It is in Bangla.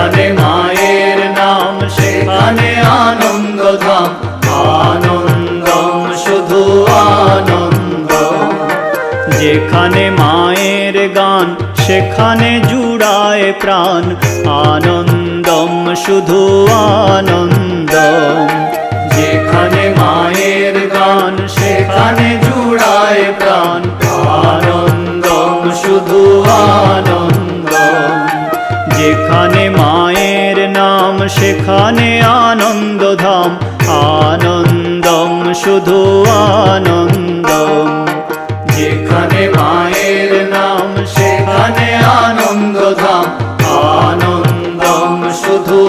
যেখানে মায়ের নাম সেখানে আনন্দধাম, আনন্দম শুধু আনন্দ। যেখানে মায়ের গান সেখানে জুড়ায় প্রাণ, আনন্দম শুধু আনন্দম। যেখানে মায়ের গান সেখানে জুড়ায় প্রাণ, আনন্দম শুধু আনন্দম। যেখানে মায়ের নাম সেখানে আনন্দধাম, আনন্দম শুধু আনন্দম। যেখানে মায়ের নাম সেখানে আনন্দধাম, আনন্দম শুধু